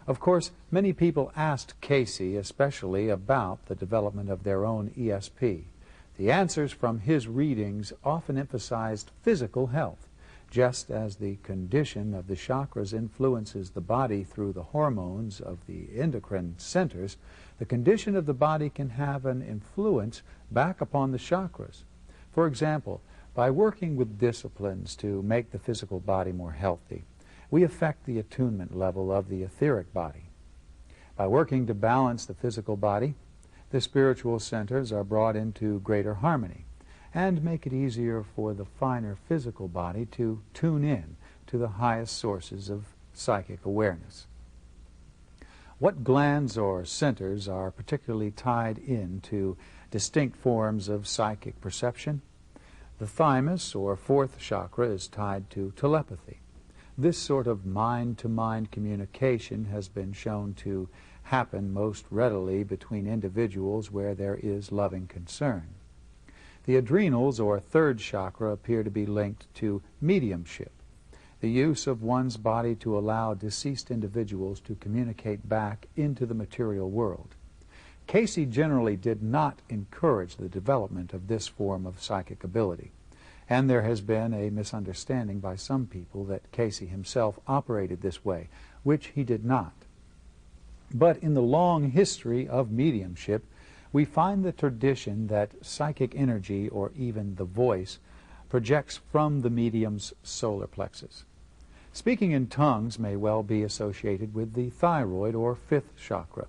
Of course, many people asked Cayce especially about the development of their own ESP. The answers from his readings often emphasized physical health. Just as the condition of the chakras influences the body through the hormones of the endocrine centers, the condition of the body can have an influence back upon the chakras. For example, by working with disciplines to make the physical body more healthy, we affect the attunement level of the etheric body. By working to balance the physical body, the spiritual centers are brought into greater harmony and make it easier for the finer physical body to tune in to the highest sources of psychic awareness. What glands or centers are particularly tied into distinct forms of psychic perception? The thymus, or fourth chakra, is tied to telepathy. This sort of mind-to-mind communication has been shown to happen most readily between individuals where there is loving concern. The adrenals, or third chakra, appear to be linked to mediumship, the use of one's body to allow deceased individuals to communicate back into the material world. Cayce generally did not encourage the development of this form of psychic ability, and there has been a misunderstanding by some people that Cayce himself operated this way, which he did not. But in the long history of mediumship, we find the tradition that psychic energy, or even the voice, projects from the medium's solar plexus. Speaking in tongues may well be associated with the thyroid, or fifth chakra,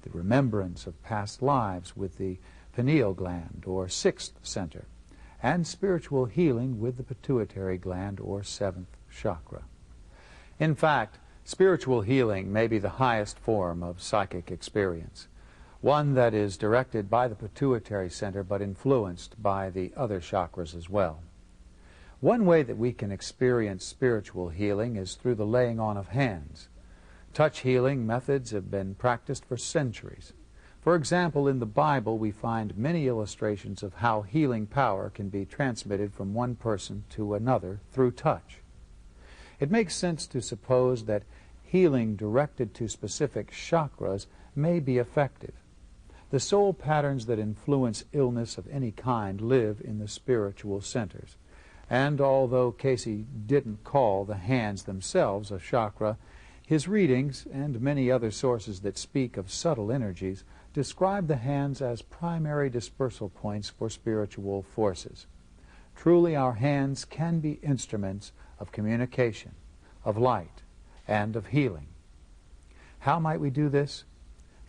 the remembrance of past lives with the pineal gland, or sixth center, and spiritual healing with the pituitary gland, or seventh chakra. In fact, spiritual healing may be the highest form of psychic experience, one that is directed by the pituitary center but influenced by the other chakras as well. One way that we can experience spiritual healing is through the laying on of hands. Touch healing methods have been practiced for centuries. For example, in the Bible we find many illustrations of how healing power can be transmitted from one person to another through touch. It makes sense to suppose that healing directed to specific chakras may be effective. The soul patterns that influence illness of any kind live in the spiritual centers. And although Cayce didn't call the hands themselves a chakra, his readings and many other sources that speak of subtle energies describe the hands as primary dispersal points for spiritual forces. Truly, our hands can be instruments of communication, of light, and of healing. How might we do this?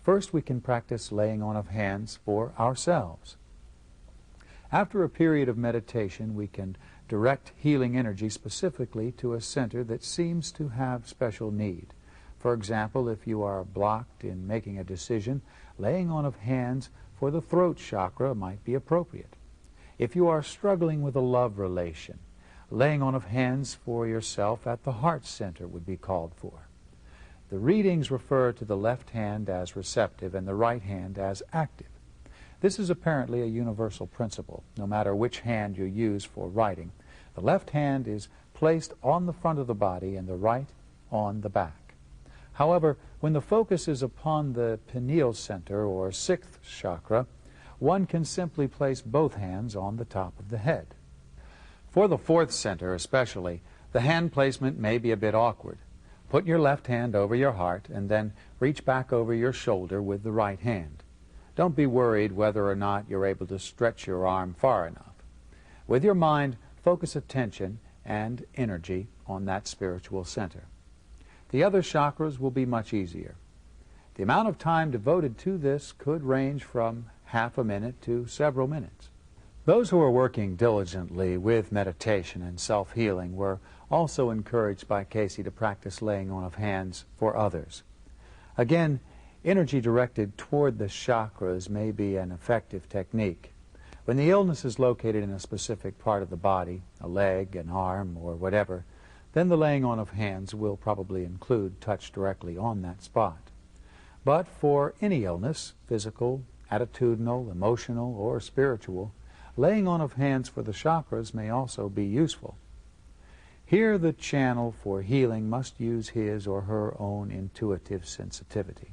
First, we can practice laying on of hands for ourselves. After a period of meditation, we can direct healing energy specifically to a center that seems to have special need. For example, if you are blocked in making a decision, laying on of hands for the throat chakra might be appropriate. If you are struggling with a love relation, laying on of hands for yourself at the heart center would be called for. The readings refer to the left hand as receptive and the right hand as active. This is apparently a universal principle. No matter which hand you use for writing, the left hand is placed on the front of the body and the right on the back. However, when the focus is upon the pineal center, or sixth chakra, one can simply place both hands on the top of the head. For the fourth center especially, the hand placement may be a bit awkward. Put your left hand over your heart and then reach back over your shoulder with the right hand. Don't be worried whether or not you're able to stretch your arm far enough. With your mind, focus attention and energy on that spiritual center. The other chakras will be much easier. The amount of time devoted to this could range from half a minute to several minutes. Those who are working diligently with meditation and self-healing were also encouraged by Cayce to practice laying on of hands for others. Again, energy directed toward the chakras may be an effective technique. When the illness is located in a specific part of the body, a leg, an arm, or whatever, then the laying on of hands will probably include touch directly on that spot. But for any illness, physical, attitudinal, emotional, or spiritual, Laying on of hands for the chakras may also be useful. Here the channel for healing must use his or her own intuitive sensitivity.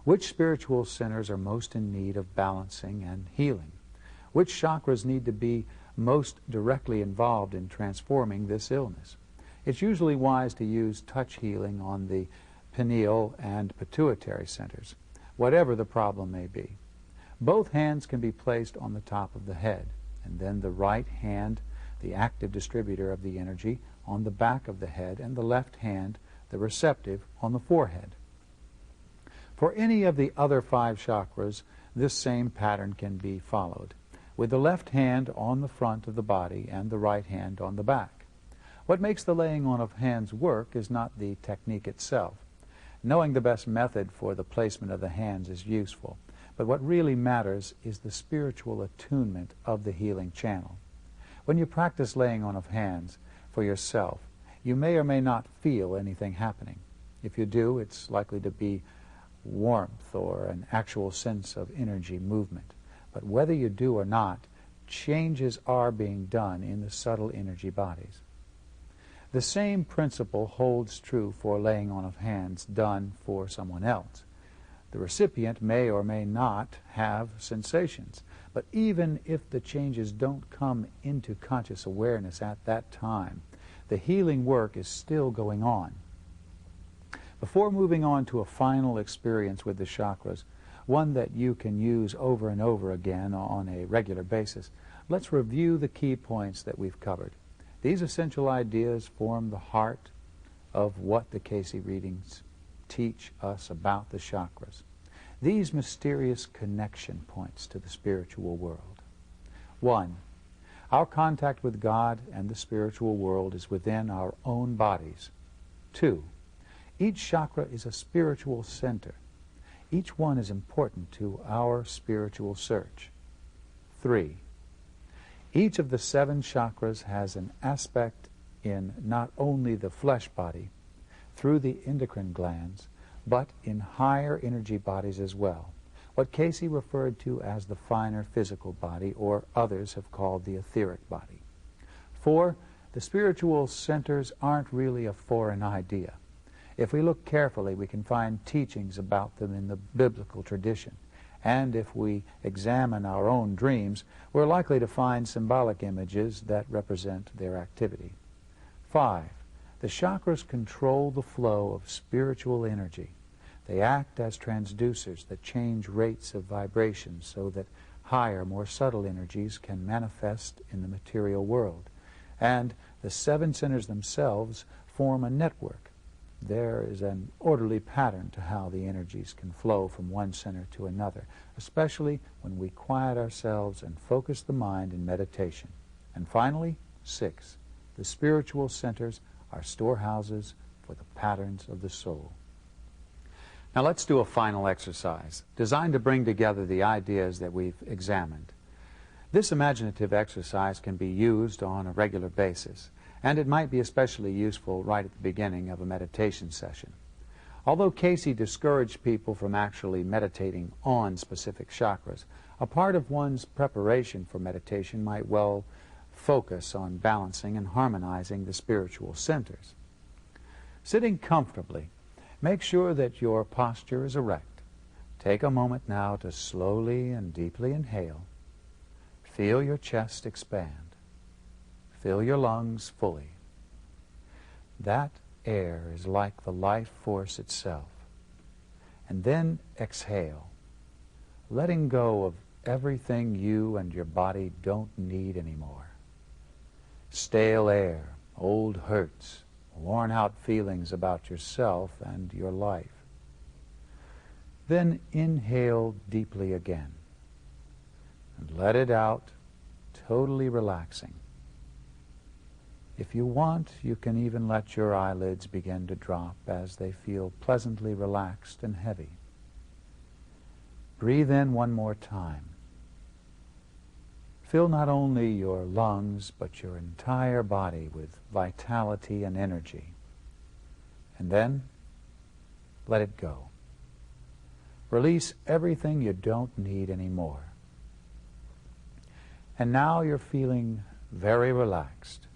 Which spiritual centers are most in need of balancing and healing? Which chakras need to be most directly involved in transforming this illness? It's usually wise to use touch healing on the pineal and pituitary centers, whatever the problem may be. Both hands can be placed on the top of the head, and then the right hand, the active distributor of the energy, on the back of the head, and the left hand, the receptive, on the forehead. For any of the other 5 chakras, this same pattern can be followed, with the left hand on the front of the body and the right hand on the back. What makes the laying on of hands work is not the technique itself. Knowing the best method for the placement of the hands is useful, but what really matters is the spiritual attunement of the healing channel. When you practice laying on of hands for yourself, you may or may not feel anything happening. If you do, it's likely to be warmth or an actual sense of energy movement. But whether you do or not, changes are being done in the subtle energy bodies. The same principle holds true for laying on of hands done for someone else. The recipient may or may not have sensations, but even if the changes don't come into conscious awareness at that time, the healing work is still going on. Before moving on to a final experience with the chakras, one that you can use over and over again on a regular basis, let's review the key points that we've covered. These essential ideas form the heart of what the Cayce readings teach us about the chakras. These mysterious connection points to the spiritual world. 1. Our contact with God and the spiritual world is within our own bodies. 2. Each chakra is a spiritual center. Each one is important to our spiritual search. 3. Each of the 7 chakras has an aspect in not only the flesh body, through the endocrine glands, but in higher energy bodies as well, what Cayce referred to as the finer physical body, or others have called the etheric body. 4. The spiritual centers aren't really a foreign idea. If we look carefully, we can find teachings about them in the biblical tradition. And if we examine our own dreams, we're likely to find symbolic images that represent their activity. 5. The chakras control the flow of spiritual energy. They act as transducers that change rates of vibration so that higher, more subtle energies can manifest in the material world. And the 7 centers themselves form a network. There is an orderly pattern to how the energies can flow from one center to another, especially when we quiet ourselves and focus the mind in meditation. And finally, 6. The spiritual centers are storehouses for the patterns of the soul. Now let's do a final exercise designed to bring together the ideas that we've examined. This imaginative exercise can be used on a regular basis, and it might be especially useful right at the beginning of a meditation session. Although Cayce discouraged people from actually meditating on specific chakras, a part of one's preparation for meditation might well focus on balancing and harmonizing the spiritual centers. Sitting comfortably, make sure that your posture is erect. Take a moment now to slowly and deeply inhale. Feel your chest expand. Fill your lungs fully. That air is like the life force itself. And then exhale, letting go of everything you and your body don't need anymore. Stale air, old hurts, worn-out feelings about yourself and your life. Then inhale deeply again and let it out, totally relaxing. If you want, you can even let your eyelids begin to drop as they feel pleasantly relaxed and heavy. Breathe in one more time. Fill not only your lungs, but your entire body with vitality and energy. And then, let it go. Release everything you don't need anymore. And now you're feeling very relaxed,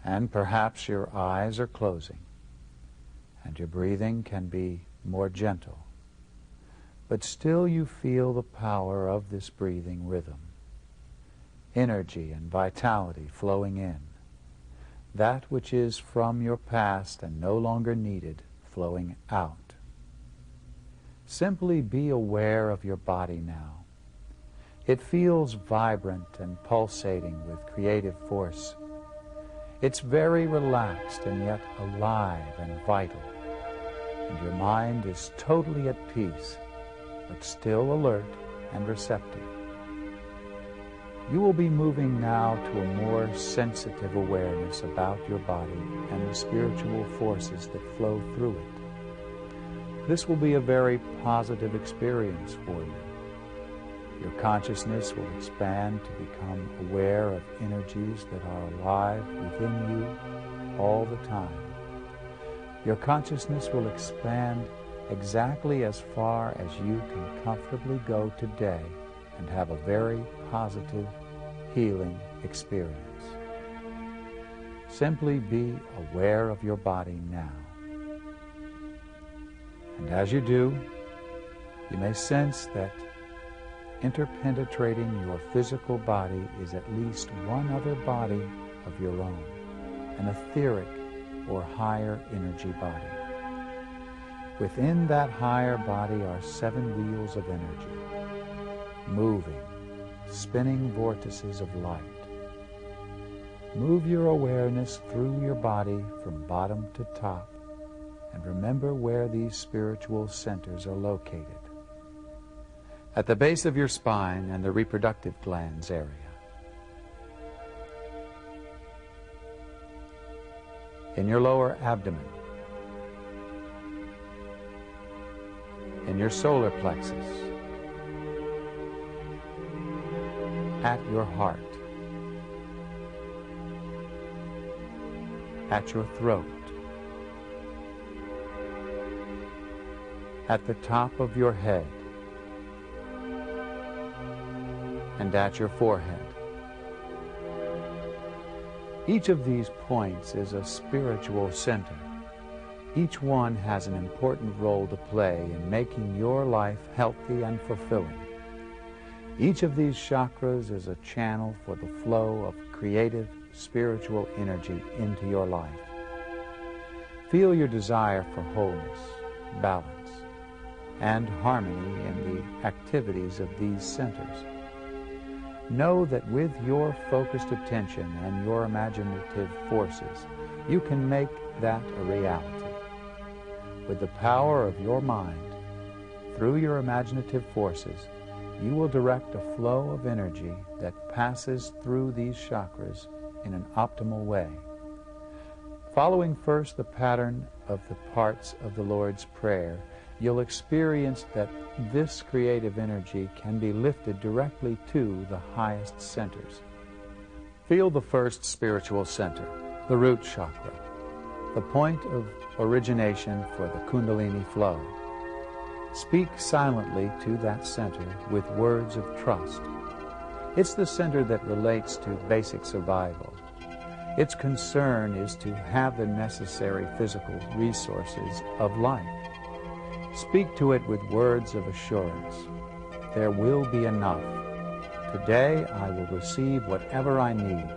and perhaps your eyes are closing, and your breathing can be more gentle. But still you feel the power of this breathing rhythm. Energy and vitality flowing in. That which is from your past and no longer needed flowing out. Simply be aware of your body now. It feels vibrant and pulsating with creative force. It's very relaxed and yet alive and vital. And your mind is totally at peace, but still alert and receptive. You will be moving now to a more sensitive awareness about your body and the spiritual forces that flow through it. This will be a very positive experience for you. Your consciousness will expand to become aware of energies that are alive within you all the time. Your consciousness will expand exactly as far as you can comfortably go today and have a very positive, healing experience. Simply be aware of your body now. And as you do, you may sense that interpenetrating your physical body is at least one other body of your own, an etheric or higher energy body. Within that higher body are 7 wheels of energy, moving, spinning vortices of light. Move your awareness through your body from bottom to top, and remember where these spiritual centers are located. At the base of your spine and the reproductive glands area. In your lower abdomen. In your solar plexus. At your heart. At your throat. At the top of your head. And at your forehead. Each of these points is a spiritual center. Each one has an important role to play in making your life healthy and fulfilling. Each of these chakras is a channel for the flow of creative, spiritual energy into your life. Feel your desire for wholeness, balance, and harmony in the activities of these centers. Know that with your focused attention and your imaginative forces, you can make that a reality. With the power of your mind, through your imaginative forces, you will direct a flow of energy that passes through these chakras in an optimal way. Following first the pattern of the parts of the Lord's Prayer, you'll experience that this creative energy can be lifted directly to the highest centers. Feel the first spiritual center, the root chakra, the point of origination for the Kundalini flow. Speak silently to that center with words of trust. It's the center that relates to basic survival. Its concern is to have the necessary physical resources of life. Speak to it with words of assurance. There will be enough. Today I will receive whatever I need.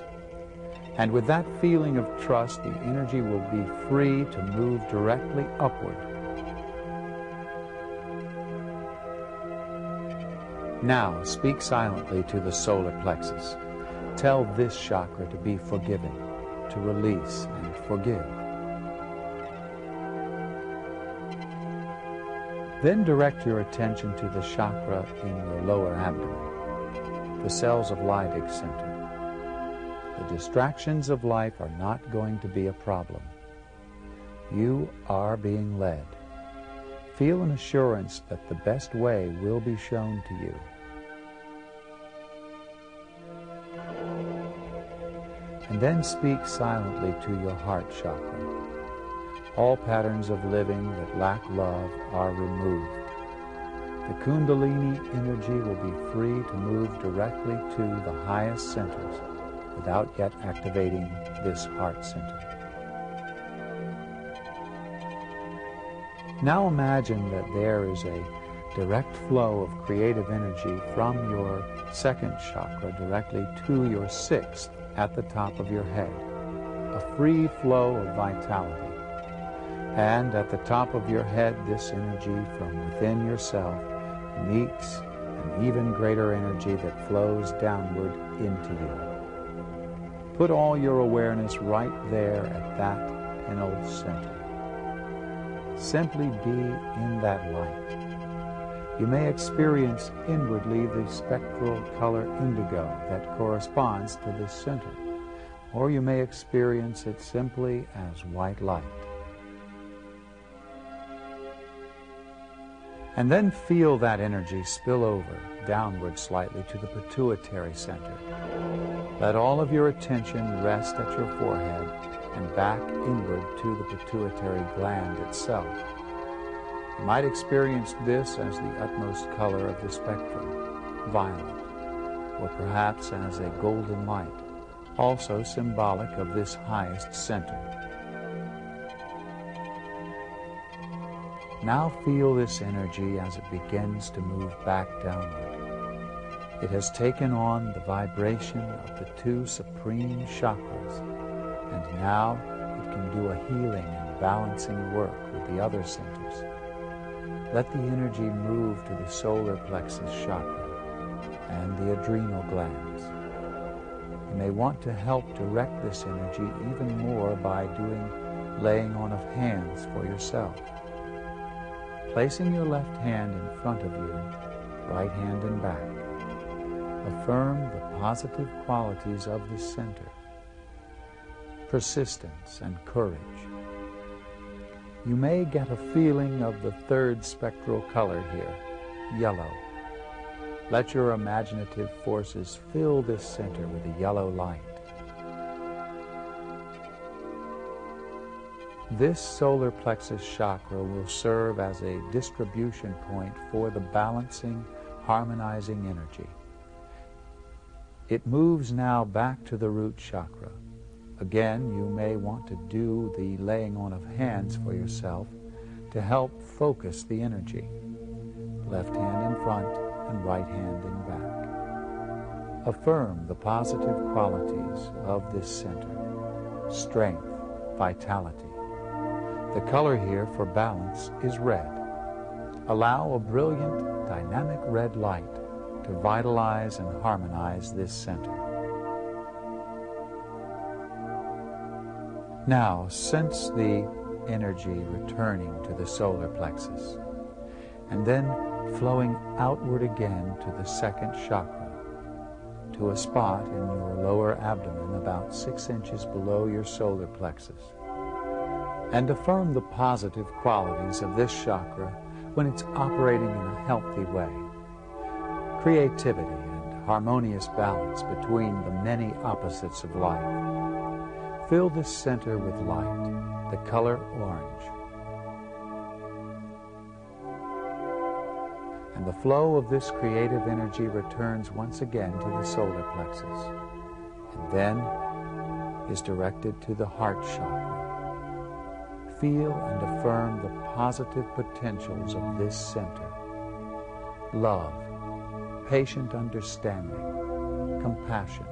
And with that feeling of trust, the energy will be free to move directly upward. Now speak silently to the solar plexus. Tell this chakra to be forgiving, to release and forgive. Then direct your attention to the chakra in your lower abdomen, the cells of Liebig center. The distractions of life are not going to be a problem. You are being led. Feel an assurance that the best way will be shown to you. And then speak silently to your heart chakra. All patterns of living that lack love are removed. the Kundalini energy will be free to move directly to the highest centers without yet activating this heart center. Now imagine that there is a direct flow of creative energy from your second chakra directly to your sixth at the top of your head. A free flow of vitality. And at the top of your head, this energy from within yourself meets an even greater energy that flows downward into you. Put all your awareness right there at that pinnacle center. Simply be in that light. You may experience inwardly the spectral color indigo that corresponds to this center, or you may experience it simply as white light. And then feel that energy spill over, downward slightly to the pituitary center. Let all of your attention rest at your forehead and back inward to the pituitary gland itself. You might experience this as the utmost color of the spectrum, violet, or perhaps as a golden light, also symbolic of this highest center. Now feel this energy as it begins to move back downward. It has taken on the vibration of the two supreme chakras, and now it can do a healing and balancing work with the other centers. Let the energy move to the solar plexus chakra and the adrenal glands. You may want to help direct this energy even more by doing laying on of hands for yourself. Placing your left hand in front of you, right hand in back. Affirm the positive qualities of this center. Persistence and courage. You may get a feeling of the third spectral color here, yellow. Let your imaginative forces fill this center with a yellow light. This solar plexus chakra will serve as a distribution point for the balancing, harmonizing energy. It moves now back to the root chakra. Again, you may want to do the laying on of hands for yourself to help focus the energy. Left hand in front and right hand in back. Affirm the positive qualities of this center. Strength, vitality. The color here for balance is red. Allow a brilliant, dynamic red light to vitalize and harmonize this center. Now, sense the energy returning to the solar plexus, and then flowing outward again to the second chakra, to a spot in your lower abdomen about 6 inches below your solar plexus. And affirm the positive qualities of this chakra when it's operating in a healthy way. Creativity and harmonious balance between the many opposites of life. Fill this center with light, the color orange. And the flow of this creative energy returns once again to the solar plexus, and then is directed to the heart chakra. Feel and affirm the positive potentials of this center. Love, patient understanding, compassion,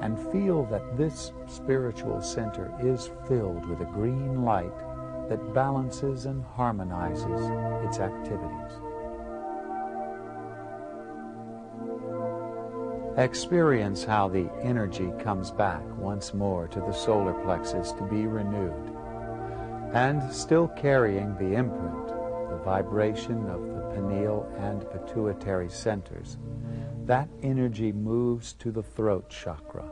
and feel that this spiritual center is filled with a green light that balances and harmonizes its activities. Experience how the energy comes back once more to the solar plexus to be renewed. And still carrying the imprint, the vibration of the pineal and pituitary centers, that energy moves to the throat chakra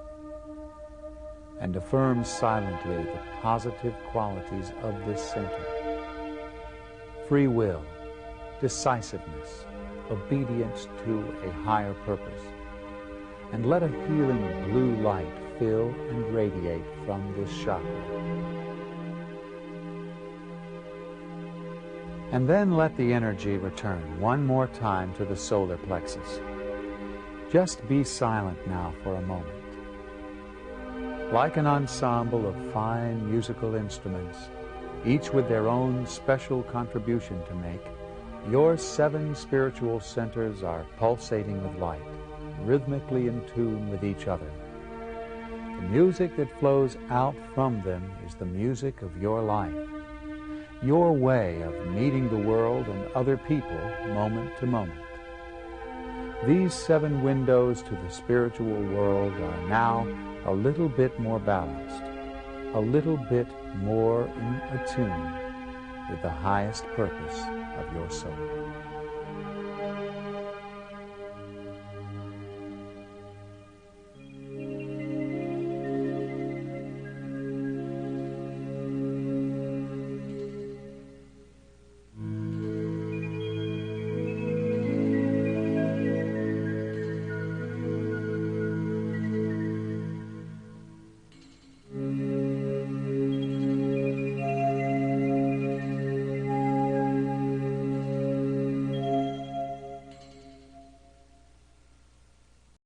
and affirms silently the positive qualities of this center. Free will, decisiveness, obedience to a higher purpose. And let a healing blue light fill and radiate from this chakra. And then let the energy return one more time to the solar plexus. Just be silent now for a moment. Like an ensemble of fine musical instruments, each with their own special contribution to make, your 7 spiritual centers are pulsating with light, rhythmically in tune with each other. The music that flows out from them is the music of your life, your way of meeting the world and other people moment to moment. These 7 windows to the spiritual world are now a little bit more balanced, a little bit more in attune with the highest purpose of your soul.